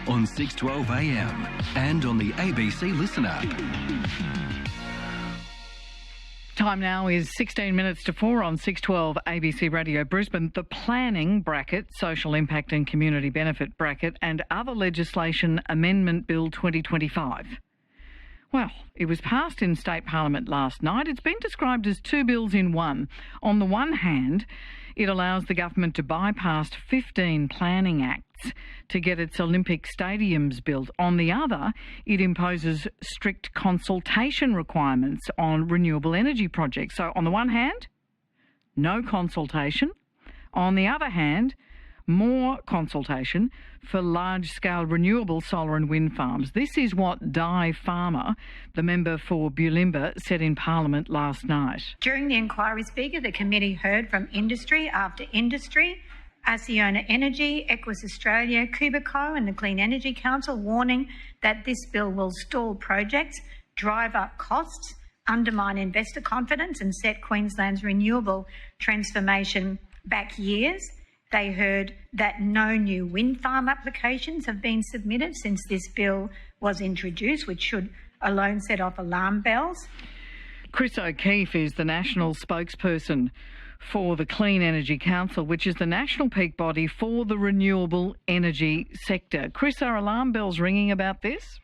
on 6:12 a.m. and on the ABC Listen app. Time now is 16 minutes to 4 on 6:12 ABC Radio Brisbane. The planning bracket, social impact and community benefit bracket, and other legislation amendment bill 2025. Well, it was passed in State Parliament last night. It's been described as two bills in one. On the one hand, it allows the government to bypass 15 planning acts to get its Olympic stadiums built. On the other, it imposes strict consultation requirements on renewable energy projects. So on the one hand, no consultation. On the other hand, more consultation for large-scale renewable solar and wind farms. This is what Di Farmer, the member for Bulimba, said in Parliament last night. During the inquiry, Speaker, the committee heard from industry after industry, Acciona Energy, Equus Australia, Cubico and the Clean Energy Council warning that this bill will stall projects, drive up costs, undermine investor confidence and set Queensland's renewable transformation back years. They heard that no new wind farm applications have been submitted since this bill was introduced, which should alone set off alarm bells. Chris O'Keefe is the national spokesperson for the Clean Energy Council, which is the national peak body for the renewable energy sector. Chris, are alarm bells ringing about this?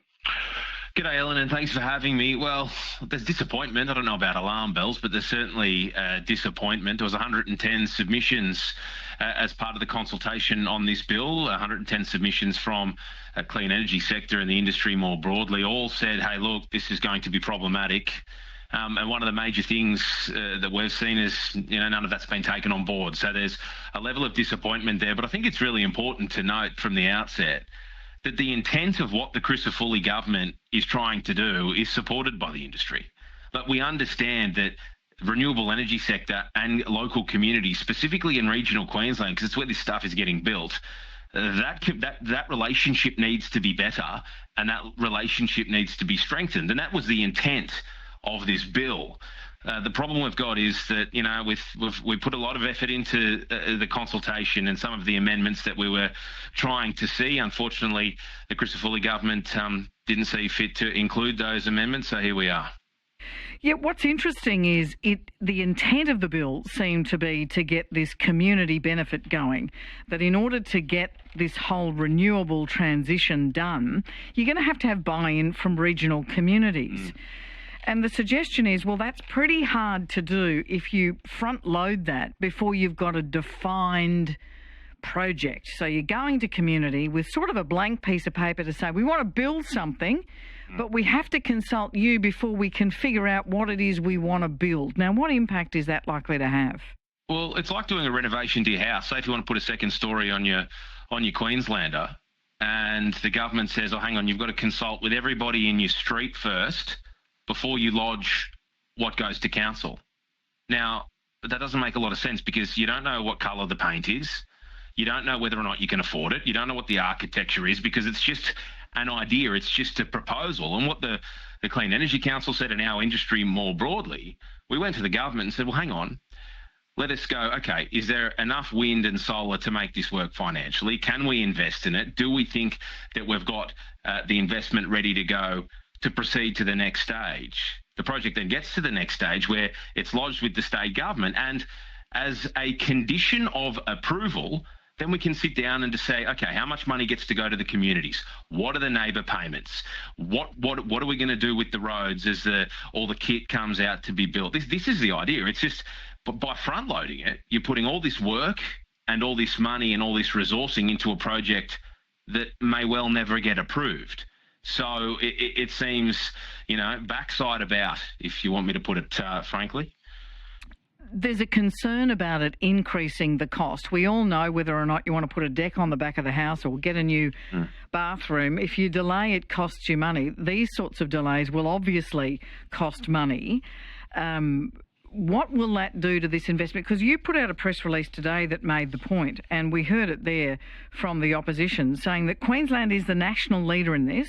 G'day, Ellen, and thanks for having me. Well, there's disappointment. I don't know about alarm bells, but there's certainly disappointment. There was 110 submissions as part of the consultation on this bill, 110 submissions from a clean energy sector and the industry more broadly, all said, hey, look, this is going to be problematic. And one of the major things that we've seen is, none of that's been taken on board. So there's a level of disappointment there. But I think it's really important to note from the outset that the intent of what the Crisafulli government is trying to do is supported by the industry. But we understand that the renewable energy sector and local communities, specifically in regional Queensland, because it's where this stuff is getting built, that relationship needs to be better and that relationship needs to be strengthened. And that was the intent of this bill. The problem we've got is that, we put a lot of effort into the consultation and some of the amendments that we were trying to see. Unfortunately, the Crisafulli government didn't see fit to include those amendments, so here we are. Yeah, what's interesting is the intent of the bill seemed to be to get this community benefit going, that in order to get this whole renewable transition done, you're going to have buy-in from regional communities. And the suggestion is, well, that's pretty hard to do if you front load that before you've got a defined project. So you're going to community with sort of a blank piece of paper to say, we want to build something, but we have to consult you before we can figure out what it is we want to build. Now, what impact is that likely to have? Well, it's like doing a renovation to your house. Say if you want to put a second story on your Queenslander and the government says, oh, hang on, you've got to consult with everybody in your street first before you lodge what goes to council. Now, that doesn't make a lot of sense because you don't know what colour the paint is. You don't know whether or not you can afford it. You don't know what the architecture is because it's just an idea. It's just a proposal. And what the Clean Energy Council said in our industry more broadly, we went to the government and said, well, hang on, let us go, okay, is there enough wind and solar to make this work financially? Can we invest in it? Do we think that we've got the investment ready to go to proceed to the next stage? The project then gets to the next stage where it's lodged with the state government, and as a condition of approval, then we can sit down and to say, okay, how much money gets to go to the communities? What are the neighbour payments? What are we going to do with the roads as all the kit comes out to be built? This is the idea. It's just by front loading it, you're putting all this work and all this money and all this resourcing into a project that may well never get approved. So it seems, backside about, if you want me to put it frankly. There's a concern about it increasing the cost. We all know whether or not you want to put a deck on the back of the house or get a new bathroom. If you delay, it costs you money. These sorts of delays will obviously cost money. What will that do to this investment? Because you put out a press release today that made the point, and we heard it there from the opposition, saying that Queensland is the national leader in this.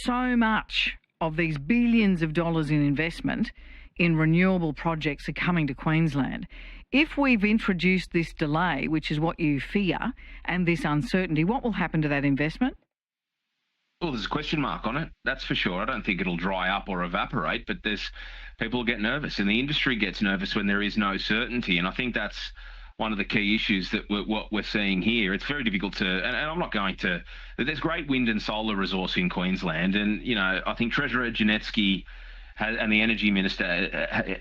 So much of these billions of dollars in investment in renewable projects are coming to Queensland. If we've introduced this delay, which is what you fear, and this uncertainty, what will happen to that investment? Well, there's a question mark on it, that's for sure. I don't think it'll dry up or evaporate, but people get nervous, and the industry gets nervous when there is no certainty. And I think that's one of the key issues that what we're seeing here. It's very difficult to, and I'm not going to. There's great wind and solar resource in Queensland, and I think Treasurer Janetsky and the energy minister,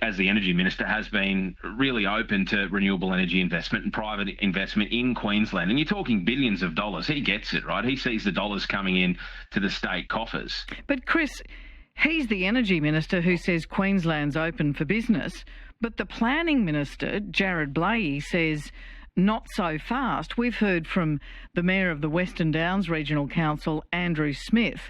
as the energy minister, has been really open to renewable energy investment and private investment in Queensland. And you're talking billions of dollars. He gets it, right? He sees the dollars coming in to the state coffers. But Chris, he's the energy minister who says Queensland's open for business, but the planning minister, Jared Blahey, says not so fast. We've heard from the Mayor of the Western Downs Regional Council, Andrew Smith,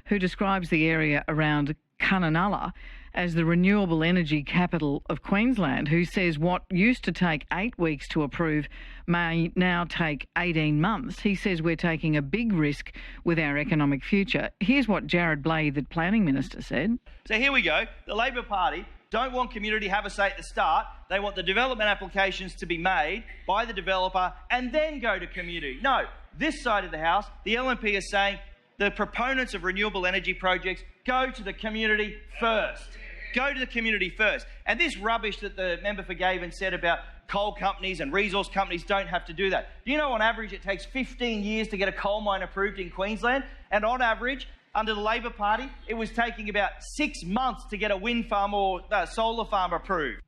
who describes the area around Cunnanulla as the renewable energy capital of Queensland, who says what used to take 8 weeks to approve may now take 18 months. He says we're taking a big risk with our economic future. Here's what Jared Blahey, the planning minister, said. So here we go. The Labor Party don't want community to have a say at the start. They want the development applications to be made by the developer and then go to community. No, this side of the House, the LNP is saying the proponents of renewable energy projects go to the community first. Go to the community first. And this rubbish that the member for Gavin said about coal companies and resource companies don't have to do that. Do you know on average it takes 15 years to get a coal mine approved in Queensland? And on average, under the Labor Party, it was taking about 6 months to get a wind farm or solar farm approved.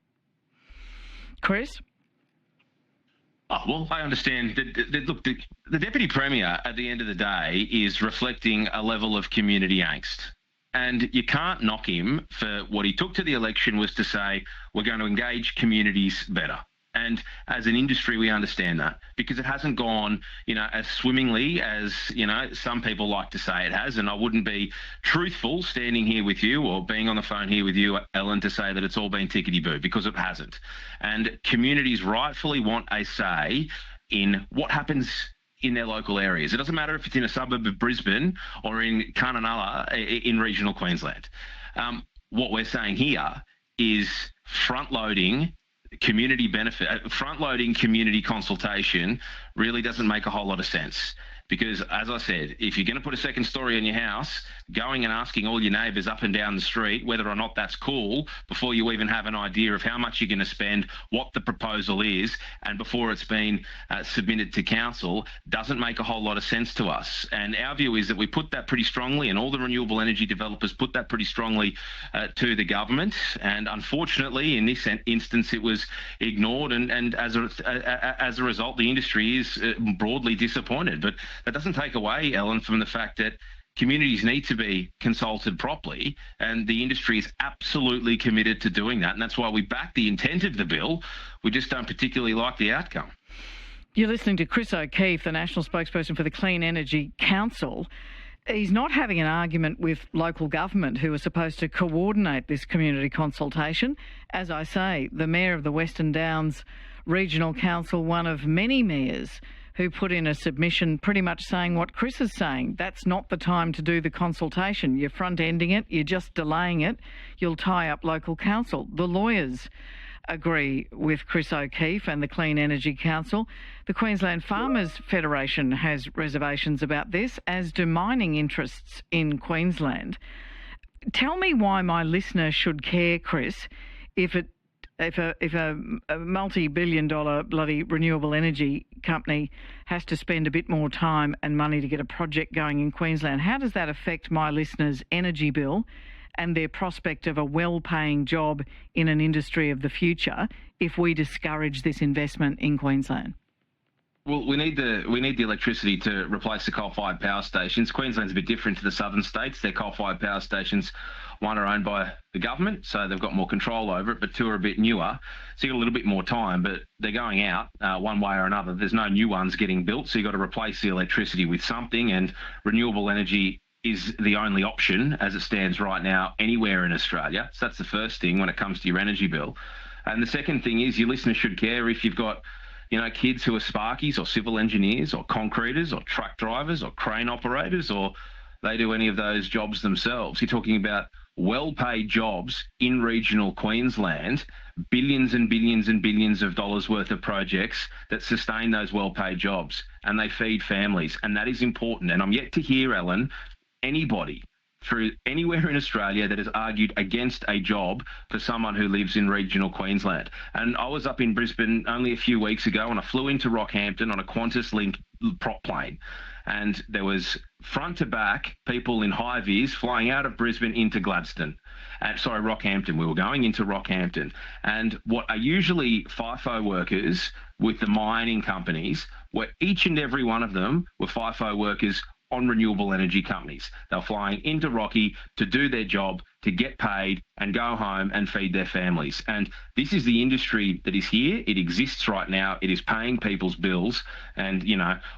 Chris? Oh, well, I understand. Look, the Deputy Premier, at the end of the day, is reflecting a level of community angst. And you can't knock him for what he took to the election was to say, we're going to engage communities better. And as an industry, we understand that because it hasn't gone, as swimmingly as, some people like to say it has. And I wouldn't be truthful standing here with you or being on the phone here with you, Ellen, to say that it's all been tickety-boo, because it hasn't. And communities rightfully want a say in what happens in their local areas. It doesn't matter if it's in a suburb of Brisbane or in Cunnanulla in regional Queensland. What we're saying here is front-loading community benefit, front-loading community consultation really doesn't make a whole lot of sense. Because, as I said, if you're going to put a second story in your house, going and asking all your neighbours up and down the street whether or not that's cool before you even have an idea of how much you're going to spend, what the proposal is, and before it's been submitted to council, doesn't make a whole lot of sense to us. And our view is that we put that pretty strongly, and all the renewable energy developers put that pretty strongly to the government. And unfortunately, in this instance, it was ignored, and as a result, the industry is broadly disappointed. But that doesn't take away, Ellen, from the fact that communities need to be consulted properly, and the industry is absolutely committed to doing that. And that's why we back the intent of the bill. We just don't particularly like the outcome. You're listening to Chris O'Keefe, the National Spokesperson for the Clean Energy Council. He's not having an argument with local government, who are supposed to coordinate this community consultation. As I say, the Mayor of the Western Downs Regional Council, one of many mayors who put in a submission pretty much saying what Chris is saying. That's not the time to do the consultation. You're front-ending it, you're just delaying it, you'll tie up local council. The lawyers agree with Chris O'Keefe and the Clean Energy Council. The Queensland Farmers Federation has reservations about this, as do mining interests in Queensland. Tell me why my listener should care, Chris, if a multi-billion-dollar bloody renewable energy company has to spend a bit more time and money to get a project going in Queensland. How does that affect my listeners' energy bill and their prospect of a well-paying job in an industry of the future if we discourage this investment in Queensland? Well, we need the electricity to replace the coal-fired power stations. Queensland's a bit different to the southern states. Their coal-fired power stations, one are owned by the government, so they've got more control over it, but two are a bit newer, so you've got a little bit more time, but they're going out one way or another. There's no new ones getting built, so you've got to replace the electricity with something, and renewable energy is the only option as it stands right now anywhere in Australia. So that's the first thing when it comes to your energy bill. And the second thing is your listeners should care if you've got kids who are sparkies or civil engineers or concreters or truck drivers or crane operators, or they do any of those jobs themselves. You're talking about well-paid jobs in regional Queensland, billions and billions and billions of dollars worth of projects that sustain those well-paid jobs, and they feed families, and that is important. And I'm yet to hear, Ellen, anybody through anywhere in Australia that has argued against a job for someone who lives in regional Queensland. And I was up in Brisbane only a few weeks ago, and I flew into Rockhampton on a Qantas Link prop plane. And there was front to back people in high vis flying out of Brisbane into Gladstone. Rockhampton. We were going into Rockhampton. And what are usually FIFO workers with the mining companies, where each and every one of them were FIFO workers on renewable energy companies. They're flying into Rocky to do their job, to get paid and go home and feed their families. And this is the industry that is here. It exists right now. It is paying people's bills. And,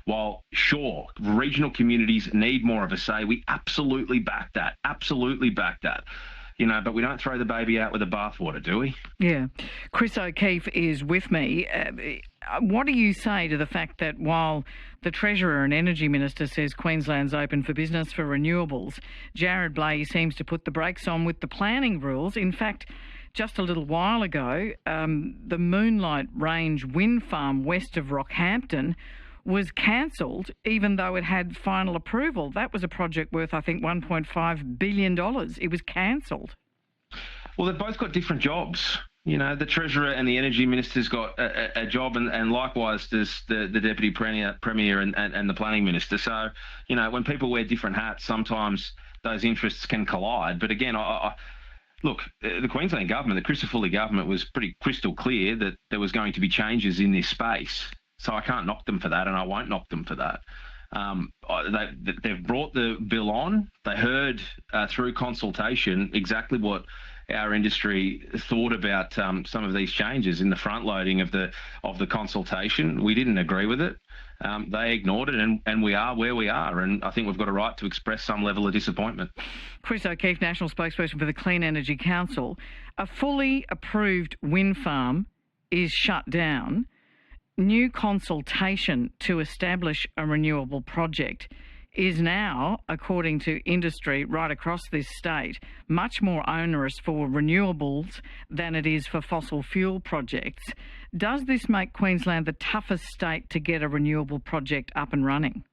while sure, regional communities need more of a say, we absolutely back that. Absolutely back that. But we don't throw the baby out with the bathwater, do we? Yeah. Chris O'Keefe is with me. What do you say to the fact that while the Treasurer and Energy Minister says Queensland's open for business for renewables, Jared Blay seems to put the brakes on with the planning rules? In fact, just a little while ago, the Moonlight Range wind farm west of Rockhampton was cancelled, even though it had final approval. That was a project worth, I think, $1.5 billion. It was cancelled. Well, they've both got different jobs. The Treasurer and the Energy Minister's got a job, and likewise does the Deputy Premier and the Planning Minister. So, when people wear different hats, sometimes those interests can collide. But again, look, the Queensland government, the Christopher Foley government, was pretty crystal clear that there was going to be changes in this space. So I can't knock them for that, and I won't knock them for that. They've brought the bill on. They heard through consultation exactly what our industry thought about some of these changes in the front loading of the consultation. We didn't agree with it. They ignored it, and we are where we are. And I think we've got a right to express some level of disappointment. Chris O'Keefe, National Spokesperson for the Clean Energy Council. A fully approved wind farm is shut down. New consultation to establish a renewable project is now, according to industry right across this state, much more onerous for renewables than it is for fossil fuel projects. Does this make Queensland the toughest state to get a renewable project up and running?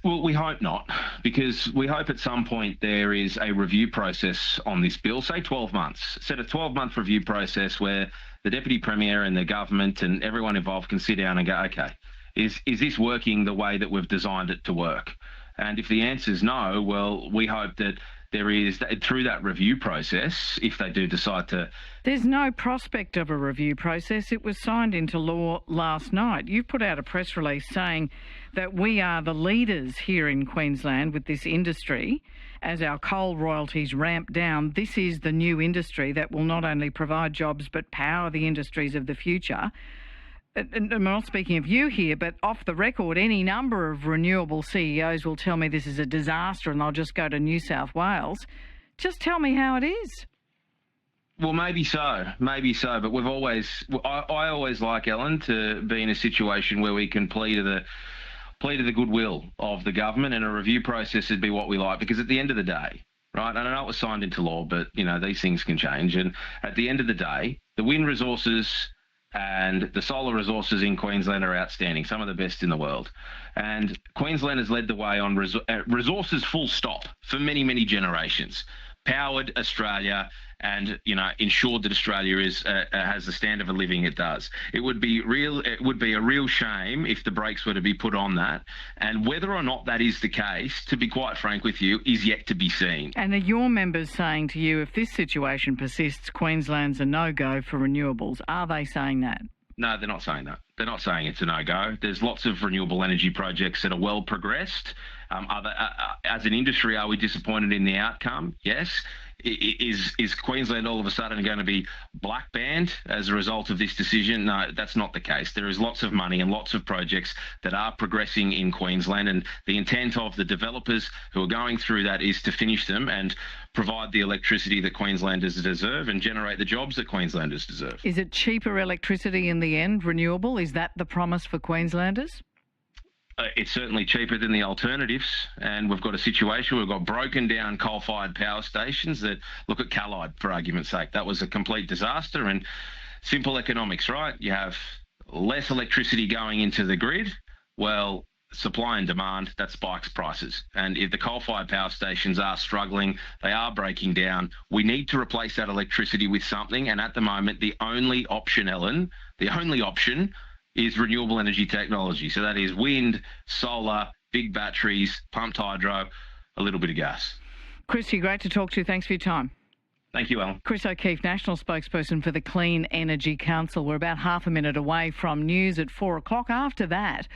Well, we hope not, because we hope at some point there is a review process on this bill, say 12 months. Set a 12-month review process where the Deputy Premier and the government and everyone involved can sit down and go, okay, is this working the way that we've designed it to work? And if the answer is no, well, we hope that there is, through that review process, if they do decide to... There's no prospect of a review process. It was signed into law last night. You put out a press release saying that we are the leaders here in Queensland with this industry. As our coal royalties ramp down, this is the new industry that will not only provide jobs but power the industries of the future. And I'm not speaking of you here, but off the record, any number of renewable CEOs will tell me this is a disaster and they'll just go to New South Wales. Just tell me how it is. Well, maybe so, but I always like, Ellen, to be in a situation where we can plea to the goodwill of the government, and a review process would be what we like, because at the end of the day, right, and I know it was signed into law, but, these things can change, and at the end of the day, the wind resources and the solar resources in Queensland are outstanding, some of the best in the world. And Queensland has led the way on resources full stop for many, many generations. Powered Australia and, ensured that Australia has the standard of living it does. It would be a real shame if the brakes were to be put on that. And whether or not that is the case, to be quite frank with you, is yet to be seen. And are your members saying to you, if this situation persists, Queensland's a no-go for renewables? Are they saying that? No, they're not saying that. They're not saying it's a no-go. There's lots of renewable energy projects that are well progressed. As an industry, are we disappointed in the outcome? Yes. Is Queensland all of a sudden going to be black banned as a result of this decision? No, that's not the case. There is lots of money and lots of projects that are progressing in Queensland, and the intent of the developers who are going through that is to finish them and provide the electricity that Queenslanders deserve and generate the jobs that Queenslanders deserve. Is it cheaper electricity in the end, renewable? Is that the promise for Queenslanders? It's certainly cheaper than the alternatives, and we've got a situation where we've got broken down coal-fired power stations that, look at Callide, for argument's sake. That was a complete disaster, and simple economics, right? You have less electricity going into the grid. Well, supply and demand, that spikes prices. And if the coal-fired power stations are struggling, they are breaking down, we need to replace that electricity with something. And at the moment, the only option, Ellen, is renewable energy technology. So that is wind, solar, big batteries, pumped hydro, a little bit of gas. Christy, great to talk to you. Thanks for your time. Thank you, Ellen. Chris O'Keefe, National Spokesperson for the Clean Energy Council. We're about half a minute away from news at 4 o'clock. After that,